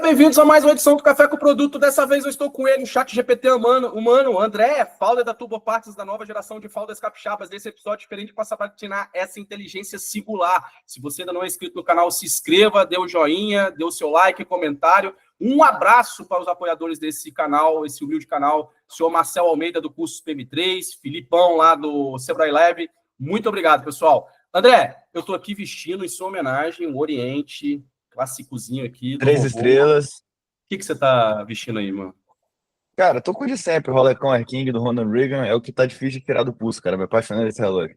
bem-vindos a mais uma edição do Café com o Produto. Dessa vez eu estou com ele, o chat GPT humano, André, founder da Turbo Parts, da nova geração de founders capixabas. Nesse episódio diferente para sabatina essa inteligência singular. Se você ainda não é inscrito no canal, se inscreva, dê o joinha, dê o seu like, comentário. Um abraço para os apoiadores desse canal, esse humilde canal, o senhor Marcel Almeida do curso PM3, Filipão lá do Sebrae Lab. Muito obrigado, pessoal. André, eu estou aqui vestindo em sua homenagem um Oriente clássicozinho aqui. 3 estrelas. O que você tá vestindo aí, mano? Cara, tô com o de sempre, o Rolecão Air King do Ronald Reagan. É o que tá difícil de tirar do pulso, cara. Me apaixonei nesse relógio.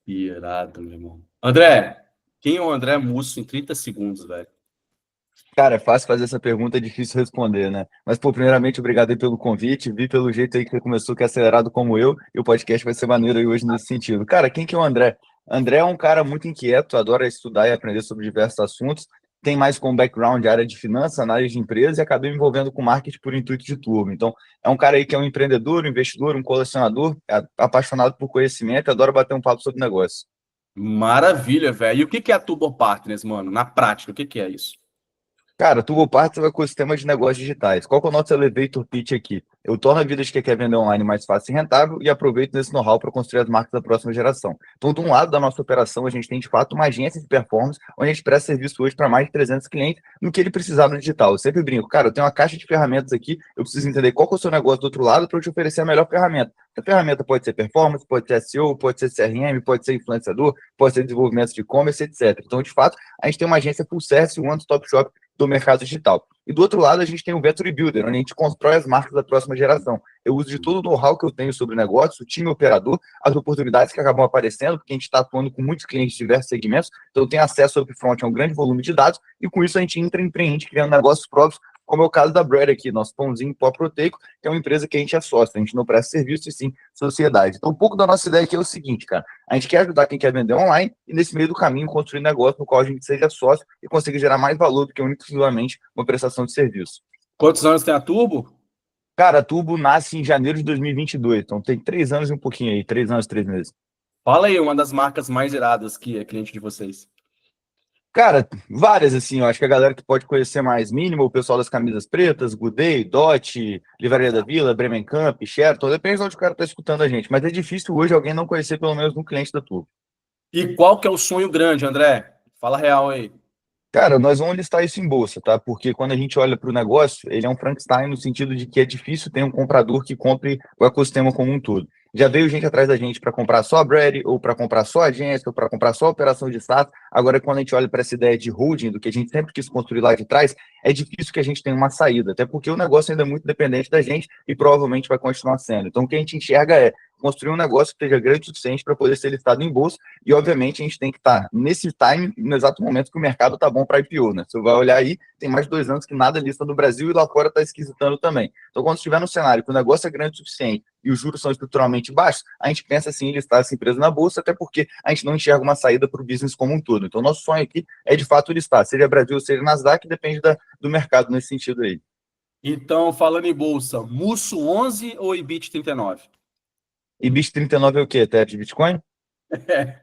Irado, meu irmão. André, quem é o André Musso em 30 segundos, velho? Cara, é fácil fazer essa pergunta, é difícil responder, né? Mas, pô, primeiramente, obrigado aí pelo convite. Vi pelo jeito aí que você começou, que é acelerado como eu, e o podcast vai ser maneiro aí hoje nesse sentido. Cara, quem que é o André? André é um cara muito inquieto, adora estudar e aprender sobre diversos assuntos. Tem mais como background de área de finanças, análise de empresas e acabei me envolvendo com marketing por intuito de turma. Então, é um cara aí que é um empreendedor, um investidor, um colecionador, apaixonado por conhecimento, adora bater um papo sobre negócio. Maravilha, velho. E o que é a Turbo Partners, mano? Na prática, o que é isso? Cara, Turbo Parts é o ecossistema de negócios digitais. Qual que é o nosso elevator pitch aqui? Eu torno a vida de quem quer vender online mais fácil e rentável e aproveito desse know-how para construir as marcas da próxima geração. Então, de um lado da nossa operação, a gente tem, de fato, uma agência de performance, onde a gente presta serviço hoje para mais de 300 clientes no que ele precisar no digital. Eu sempre brinco, cara, eu tenho uma caixa de ferramentas aqui, eu preciso entender qual que é o seu negócio do outro lado para eu te oferecer a melhor ferramenta. A ferramenta pode ser performance, pode ser SEO, pode ser CRM, pode ser influenciador, pode ser desenvolvimento de e-commerce, etc. Então, de fato, a gente tem uma agência full service, one stop shop do mercado digital. E do outro lado, a gente tem o Venture Builder, onde a gente constrói as marcas da próxima geração. Eu uso de todo o know-how que eu tenho sobre negócio, o time operador, as oportunidades que acabam aparecendo, porque a gente está atuando com muitos clientes de diversos segmentos, então eu tenho acesso ao upfront a um grande volume de dados, e com isso a gente entra e empreende, criando negócios próprios, como é o caso da Bread aqui, nosso pãozinho pó proteico, que é uma empresa que a gente é sócio, a gente não presta serviço e sim sociedade. Então, um pouco da nossa ideia aqui é o seguinte, cara, a gente quer ajudar quem quer vender online e, nesse meio do caminho, construir negócio no qual a gente seja sócio e consiga gerar mais valor do que exclusivamente uma prestação de serviço. Quantos anos tem a Turbo? Cara, a Turbo nasce em janeiro de 2022, então tem 3 anos e um pouquinho aí, 3 anos, 3 meses. Fala aí, uma das marcas mais iradas que é cliente de vocês. Cara, várias, assim, eu acho que a galera que pode conhecer mais mínimo, o pessoal das camisas pretas, Good Day, Dot, Livraria da Vila, Bremen Camp, Sheraton, depende de onde o cara tá escutando a gente, mas é difícil hoje alguém não conhecer pelo menos um cliente da Turbo. E qual que é o sonho grande, André? Fala real aí. Cara, nós vamos listar isso em bolsa, tá? Porque quando a gente olha para o negócio, ele é um Frankenstein no sentido de que é difícil ter um comprador que compre o ecossistema como um todo. Já veio gente atrás da gente para comprar só a Bread, ou para comprar só a agência, ou para comprar só a operação de SaaS. Agora, quando a gente olha para essa ideia de holding, do que a gente sempre quis construir lá de trás, é difícil que a gente tenha uma saída, até porque o negócio ainda é muito dependente da gente e provavelmente vai continuar sendo. Então, o que a gente enxerga é construir um negócio que seja grande o suficiente para poder ser listado em bolsa e, obviamente, a gente tem que estar nesse time, no exato momento que o mercado está bom para IPO, né? Você vai olhar aí, tem mais de 2 anos que nada lista no Brasil e lá fora está esquisitando também. Então, quando estiver no cenário que o negócio é grande o suficiente e os juros são estruturalmente baixos, a gente pensa assim em listar essa empresa na bolsa, até porque a gente não enxerga uma saída para o business como um todo. Então, nosso sonho aqui é, de fato, listar, seja Brasil ou seja Nasdaq, depende do mercado nesse sentido aí. Então, falando em bolsa, Musso 11 ou IBIT 39? E BIT 39 é o quê? Teto de Bitcoin? É.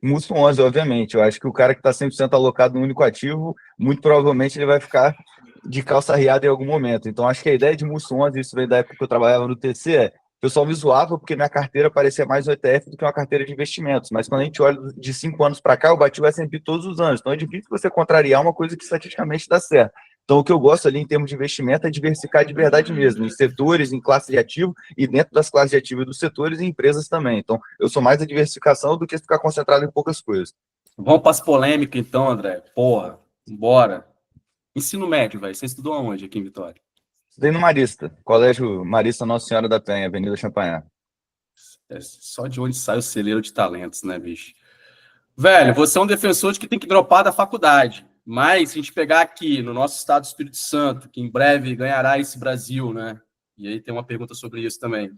Musso 11, obviamente. Eu acho que o cara que está 100% alocado no único ativo, muito provavelmente ele vai ficar de calça riada em algum momento. Então, acho que a ideia de Musso 11, isso veio da época que eu trabalhava no TC, o pessoal me zoava porque minha carteira parecia mais um ETF do que uma carteira de investimentos. Mas quando a gente olha de 5 anos para cá, eu bati o S&P todos os anos. Então, é difícil você contrariar uma coisa que estatisticamente dá certo. Então, o que eu gosto ali em termos de investimento é diversificar de verdade mesmo, em setores, em classes de ativo e dentro das classes de ativo dos setores e empresas também. Então, eu sou mais da diversificação do que ficar concentrado em poucas coisas. Vamos para as polêmicas, então, André. Porra, bora. Ensino médio, velho. Você estudou aonde aqui em Vitória? Estudei no Marista, Colégio Marista Nossa Senhora da Penha, Avenida Champagnat. É só de onde sai o celeiro de talentos, né, bicho? Velho, você é um defensor de que tem que dropar da faculdade. Mas, se a gente pegar aqui no nosso estado do Espírito Santo, que em breve ganhará esse Brasil, né? E aí tem uma pergunta sobre isso também.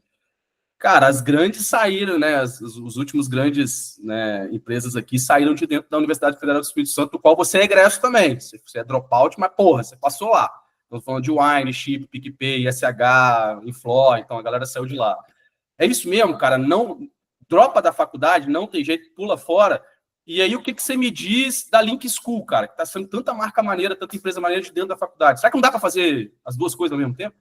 Cara, as grandes saíram, né? Os últimos grandes, né, empresas aqui saíram de dentro da Universidade Federal do Espírito Santo, do qual você é egresso também. Você é dropout, mas, porra, você passou lá. Estamos falando de Wine, Chip, PicPay, ISH, Inflow, então a galera saiu de lá. É isso mesmo, cara. Não dropa da faculdade, não tem jeito, pula fora. E aí, o que você me diz da Link School, cara, que está sendo tanta marca maneira, tanta empresa maneira de dentro da faculdade? Será que não dá para fazer as duas coisas ao mesmo tempo?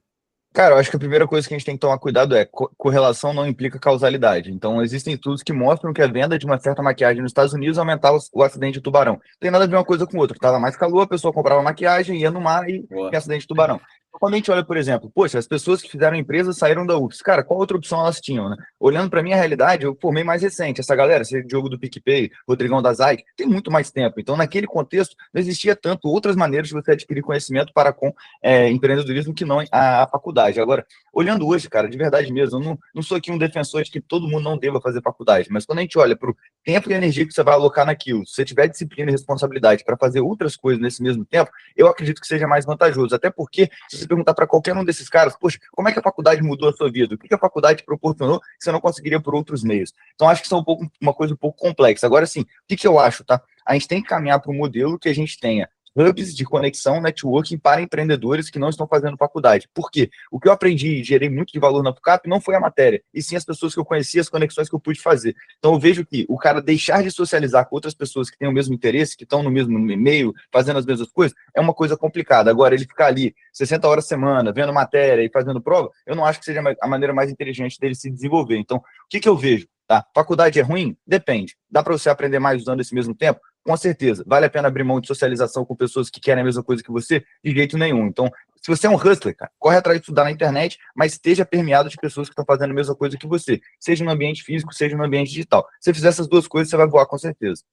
Cara, eu acho que a primeira coisa que a gente tem que tomar cuidado é correlação não implica causalidade. Então, existem estudos que mostram que a venda de uma certa maquiagem nos Estados Unidos aumentava o acidente de tubarão. Não tem nada a ver uma coisa com outra. Tava mais calor, a pessoa comprava maquiagem, ia no mar e Boa. tinha acidente de tubarão. Quando a gente olha, por exemplo, poxa, as pessoas que fizeram empresa saíram da UFS. Cara, qual outra opção elas tinham, né? Olhando para minha realidade, eu formei mais recente. Essa galera, esse Diogo do PicPay, Rodrigão da Zayt, tem muito mais tempo. Então, naquele contexto, não existia tanto outras maneiras de você adquirir conhecimento para com empreendedorismo que não a faculdade. Agora, olhando hoje, cara, de verdade mesmo, eu não sou aqui um defensor de que todo mundo não deva fazer faculdade, mas quando a gente olha para o tempo e energia que você vai alocar naquilo, se você tiver disciplina e responsabilidade para fazer outras coisas nesse mesmo tempo, eu acredito que seja mais vantajoso. Até porque, se você perguntar para qualquer um desses caras, poxa, como é que a faculdade mudou a sua vida? O que a faculdade te proporcionou que você não conseguiria por outros meios? Então, acho que isso é uma coisa um pouco complexa. Agora, sim, o que eu acho, tá? A gente tem que caminhar para um modelo que a gente tenha hubs de conexão, networking para empreendedores que não estão fazendo faculdade. Por quê? O que eu aprendi e gerei muito de valor na FUCAP não foi a matéria, e sim as pessoas que eu conheci, as conexões que eu pude fazer. Então eu vejo que o cara deixar de socializar com outras pessoas que têm o mesmo interesse, que estão no mesmo meio, fazendo as mesmas coisas, é uma coisa complicada. Agora, ele ficar ali 60 horas por semana, vendo matéria e fazendo prova, eu não acho que seja a maneira mais inteligente dele se desenvolver. Então, o que eu vejo? Tá? Faculdade é ruim? Depende. Dá para você aprender mais usando esse mesmo tempo? Com certeza. Vale a pena abrir mão de socialização com pessoas que querem a mesma coisa que você? De jeito nenhum. Então, se você é um hustler, cara, corre atrás de estudar na internet, mas esteja permeado de pessoas que estão fazendo a mesma coisa que você. Seja no ambiente físico, seja no ambiente digital. Se você fizer essas duas coisas, você vai voar com certeza.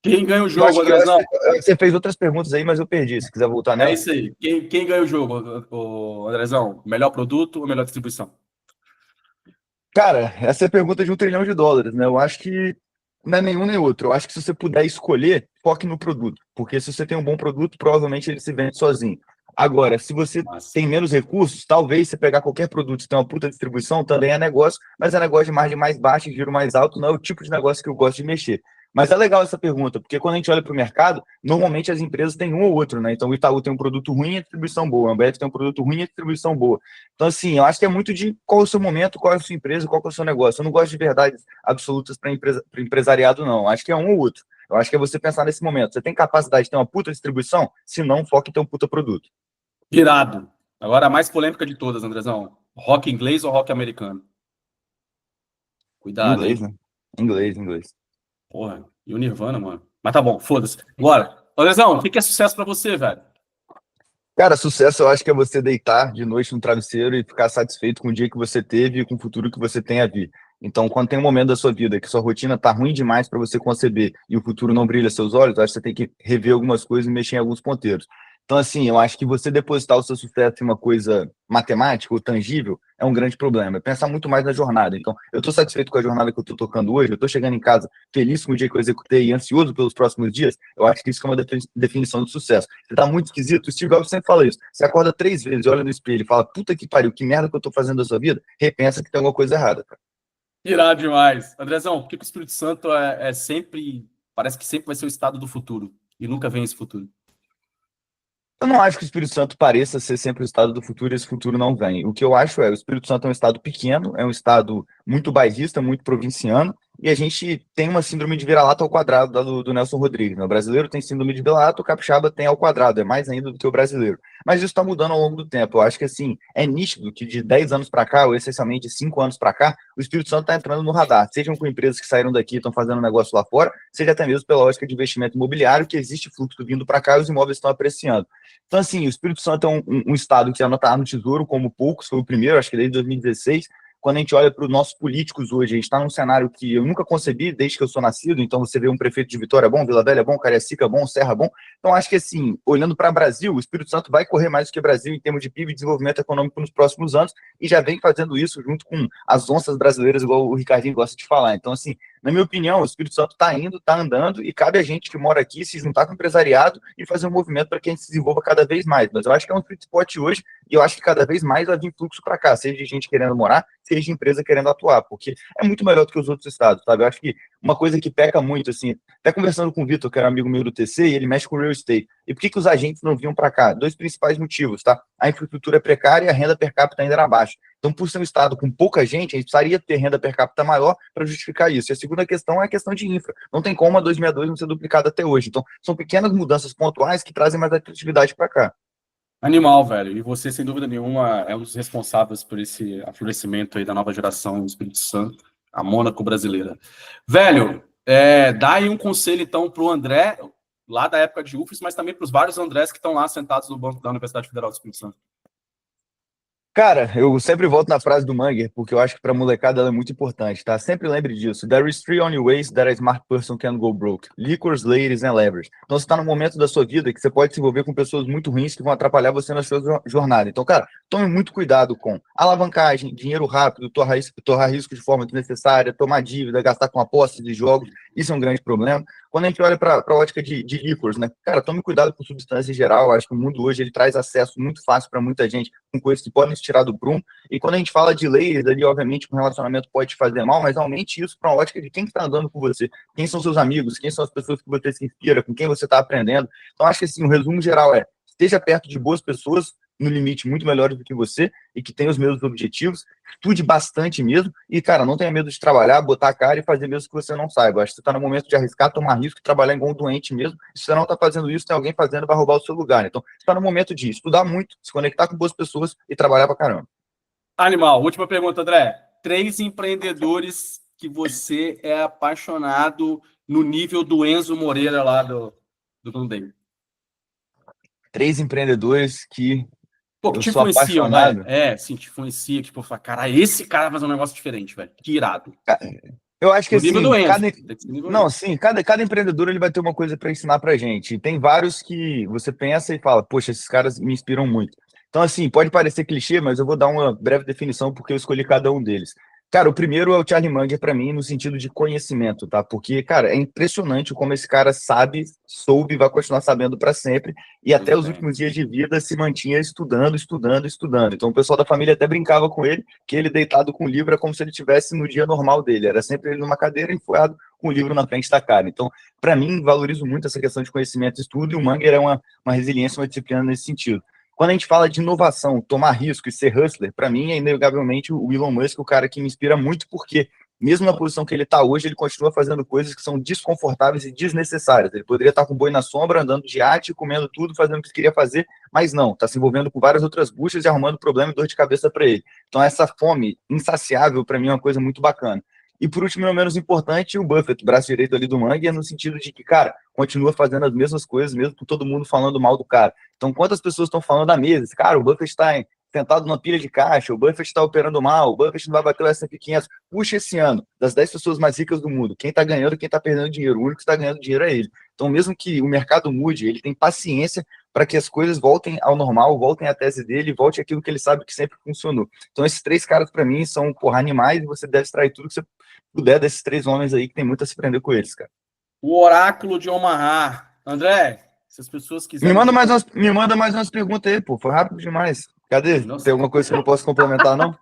Quem ganha o Eu jogo, acho que Andrezão? você fez outras perguntas aí, mas eu perdi. Se quiser voltar É nela. isso aí. Quem ganha o jogo, Andrezão? Melhor produto ou melhor distribuição? Cara, essa é a pergunta de US$ 1 trilhão, né? Eu acho que não é nenhum nem outro. Eu acho que se você puder escolher, foque no produto. Porque se você tem um bom produto, provavelmente ele se vende sozinho. Agora, se você Massa. tem menos recursos, talvez você pegar qualquer produto e ter uma puta distribuição, também é negócio, mas é negócio de margem mais baixa e giro mais alto, não é o tipo de negócio que eu gosto de mexer. Mas é legal essa pergunta, porque quando a gente olha para o mercado, normalmente as empresas têm um ou outro, né? Então o Itaú tem um produto ruim e a distribuição boa, a Ambev tem um produto ruim e a distribuição boa. Então, assim, eu acho que é muito de qual é o seu momento, qual é a sua empresa, qual é o seu negócio. Eu não gosto de verdades absolutas para empresariado, não. Eu acho que é um ou outro. Eu acho que é você pensar nesse momento. Você tem capacidade de ter uma puta distribuição? Se não, foque em ter um puta produto. Irado. Agora a mais polêmica de todas, Andrezão. Rock inglês ou rock americano? Cuidado, Inglês, hein? né? Inglês. Porra, e o Nirvana, mano. Mas tá bom, foda-se. Agora, Andrezão, o que é sucesso pra você, velho? Cara, sucesso eu acho que é você deitar de noite no travesseiro e ficar satisfeito com o dia que você teve e com o futuro que você tem a vir. Então, quando tem um momento da sua vida que sua rotina tá ruim demais para você conceber e o futuro não brilha seus olhos, eu acho que você tem que rever algumas coisas e mexer em alguns ponteiros. Então, assim, eu acho que você depositar o seu sucesso em uma coisa matemática ou tangível é um grande problema. É pensar muito mais na jornada. Então, eu estou satisfeito com a jornada que eu estou tocando hoje, eu estou chegando em casa feliz com o dia que eu executei e ansioso pelos próximos dias. Eu acho que isso é uma definição de sucesso. Você está muito esquisito, o Steve Jobs sempre fala isso. Você acorda 3 vezes, olha no espelho e fala, puta que pariu, que merda que eu estou fazendo da sua vida, repensa que tem alguma coisa errada, cara. Irado demais. Andrezão, por que o Espírito Santo é sempre. Parece que sempre vai ser o estado do futuro. E nunca vem esse futuro. Eu não acho que o Espírito Santo pareça ser sempre o estado do futuro e esse futuro não vem. O que eu acho é, o Espírito Santo é um estado pequeno, é um estado muito bairrista, muito provinciano, e a gente tem uma síndrome de vira-lata ao quadrado do Nelson Rodrigues, né? O brasileiro tem síndrome de vira-lata, o capixaba tem ao quadrado, é mais ainda do que o brasileiro. Mas isso está mudando ao longo do tempo. Eu acho que, assim, é nítido que de 10 anos para cá, ou essencialmente 5 anos para cá, o Espírito Santo está entrando no radar, sejam com empresas que saíram daqui e estão fazendo negócio lá fora, seja até mesmo pela lógica de investimento imobiliário, que existe fluxo vindo para cá e os imóveis estão apreciando. Então, assim, o Espírito Santo é um estado que está no Tesouro como poucos, foi o primeiro, acho que desde 2016. Quando a gente olha para os nossos políticos hoje, a gente está num cenário que eu nunca concebi desde que eu sou nascido. Então, você vê um prefeito de Vitória bom, Vila Velha bom, Cariacica bom, Serra bom. Então, acho que, assim, olhando para o Brasil, o Espírito Santo vai correr mais do que o Brasil em termos de PIB e desenvolvimento econômico nos próximos anos e já vem fazendo isso junto com as onças brasileiras, igual o Ricardinho gosta de falar. Então, assim, na minha opinião, o Espírito Santo está indo, está andando, e cabe a gente que mora aqui se juntar com o empresariado e fazer um movimento para que a gente se desenvolva cada vez mais. Mas eu acho que é um sweet spot hoje, e eu acho que cada vez mais vai vir fluxo para cá, seja de gente querendo morar, seja de empresa querendo atuar, porque é muito melhor do que os outros estados, sabe? Eu acho que uma coisa que peca muito, assim, até conversando com o Vitor, que era amigo meu do TC, e ele mexe com real estate. E por que os agentes não vinham para cá? Dois principais motivos, tá? A infraestrutura é precária e a renda per capita ainda era baixa. Então, por ser um estado com pouca gente, a gente precisaria ter renda per capita maior para justificar isso. E a segunda questão é a questão de infra. Não tem como a 262 não ser duplicada até hoje. Então, são pequenas mudanças pontuais que trazem mais atratividade para cá. Animal, velho. E você, sem dúvida nenhuma, é um dos responsáveis por esse aflorescimento aí da nova geração do Espírito Santo, a Mônaco brasileira. Velho, dá aí um conselho, então, para o André, lá da época de UFES, mas também para os vários Andrés que estão lá sentados no banco da Universidade Federal do Espírito Santo. Cara, eu sempre volto na frase do Munger, porque eu acho que para molecada ela é muito importante, tá? Sempre lembre disso. There is three only ways that a smart person can go broke: liquors, ladies and leverage. Então, você está num momento da sua vida que você pode se envolver com pessoas muito ruins que vão atrapalhar você na sua jornada. Então, cara, tome muito cuidado com alavancagem, dinheiro rápido, torrar risco de forma desnecessária, tomar dívida, gastar com apostas de jogos. Isso é um grande problema. Quando a gente olha para a ótica de liquors, né? Cara, tome cuidado com substância em geral. Eu acho que o mundo hoje ele traz acesso muito fácil para muita gente com coisas que podem se tirar do prumo. E quando a gente fala de leis, ali, obviamente, um relacionamento pode te fazer mal, mas aumente isso para a ótica de quem está andando com você, quem são seus amigos, quem são as pessoas que você se inspira, com quem você está aprendendo. Então, acho que assim, o resumo geral é: esteja perto de boas pessoas, no limite, muito melhores do que você e que tem os mesmos objetivos, estude bastante mesmo e, cara, não tenha medo de trabalhar, botar a cara e fazer mesmo que você não saiba. Acho que você está no momento de arriscar, tomar risco e trabalhar igual um doente mesmo. E se você não está fazendo isso, tem alguém fazendo, vai roubar o seu lugar. Então, você está no momento de estudar muito, se conectar com boas pessoas e trabalhar pra caramba. Animal. Última pergunta, André. 3 empreendedores que você é apaixonado no nível do Enzo Moreira lá do Nudem. 3 empreendedores que Pô, que eu te sou influenciam, apaixonado. velho. Sim, te influencia. Tipo, fala, cara, esse cara vai fazer um negócio diferente, velho. Que irado. Eu acho que No nível do assim, Enzo. Nível não, aí. sim, cada empreendedor ele vai ter uma coisa para ensinar pra gente. E tem vários que você pensa e fala, poxa, esses caras me inspiram muito. Então, assim, pode parecer clichê, mas eu vou dar uma breve definição porque eu escolhi cada um deles. Cara, o primeiro é o Charlie Munger para mim no sentido de conhecimento, tá? Porque, cara, é impressionante como esse cara soube e vai continuar sabendo para sempre e até os últimos dias de vida se mantinha estudando, estudando, estudando. Então, o pessoal da família até brincava com ele que ele deitado com o livro é como se ele estivesse no dia normal dele. Era sempre ele numa cadeira enfiado com o livro na frente da cara. Então, para mim, valorizo muito essa questão de conhecimento e estudo, e o Munger é uma resiliência, uma disciplina nesse sentido. Quando a gente fala de inovação, tomar risco e ser hustler, para mim é inegavelmente o Elon Musk, o cara que me inspira muito, porque mesmo na posição que ele está hoje, ele continua fazendo coisas que são desconfortáveis e desnecessárias. Ele poderia estar com o boi na sombra, andando de iate, comendo tudo, fazendo o que queria fazer, mas não, está se envolvendo com várias outras buchas e arrumando problema e dor de cabeça para ele. Então, essa fome insaciável, para mim, é uma coisa muito bacana. E por último, não menos importante, o Buffett, braço direito ali do Munger, no sentido de que, cara, continua fazendo as mesmas coisas, mesmo com todo mundo falando mal do cara. Então, quantas pessoas estão falando da mesa? Cara, o Buffett está sentado numa pilha de caixa, o Buffett está operando mal, o Buffett não vai bater o S&P 500. Puxa, esse ano, das 10 pessoas mais ricas do mundo, quem está ganhando, quem está perdendo dinheiro, o único que está ganhando dinheiro é ele. Então, mesmo que o mercado mude, ele tem paciência para que as coisas voltem ao normal, voltem à tese dele, volte aquilo que ele sabe que sempre funcionou. Então, esses 3 caras, para mim, são, porra, animais, e você deve extrair tudo que você puder desses 3 homens aí, que tem muito a se aprender com eles, cara. O oráculo de Omaha. André, se as pessoas quiserem... Me manda mais umas perguntas aí, pô. Foi rápido demais. Cadê? Nossa. Tem alguma coisa que eu não posso complementar, não?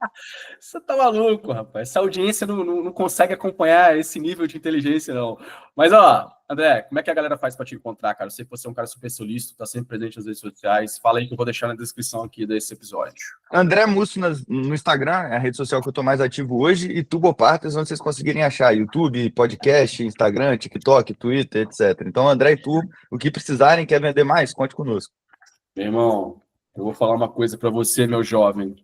Você tá maluco, rapaz. Essa audiência não consegue acompanhar esse nível de inteligência, não. Mas, ó, André, como é que a galera faz para te encontrar, cara? Eu sei que você é um cara super solícito, tá sempre presente nas redes sociais. Fala aí que eu vou deixar na descrição aqui desse episódio. André Musso no Instagram, é a rede social que eu tô mais ativo hoje, e Turbopartners, onde vocês conseguirem achar YouTube, podcast, Instagram, TikTok, Twitter, etc. Então, André e Turbo, o que precisarem, quer vender mais, conte conosco. Meu irmão, eu vou falar uma coisa para você, meu jovem.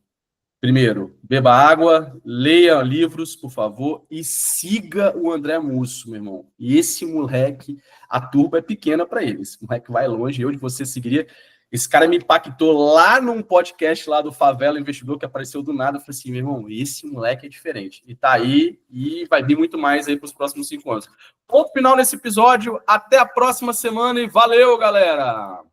Primeiro, beba água, leia livros, por favor, e siga o André Musso, meu irmão. E esse moleque, a turba é pequena para ele. Esse moleque vai longe, eu de você seguiria. Esse cara me impactou lá num podcast lá do Favela Investidor, que apareceu do nada. Eu falei assim, meu irmão, esse moleque é diferente. E tá aí, e vai vir muito mais aí para os próximos 5 anos. Ponto final nesse episódio. Até a próxima semana e valeu, galera!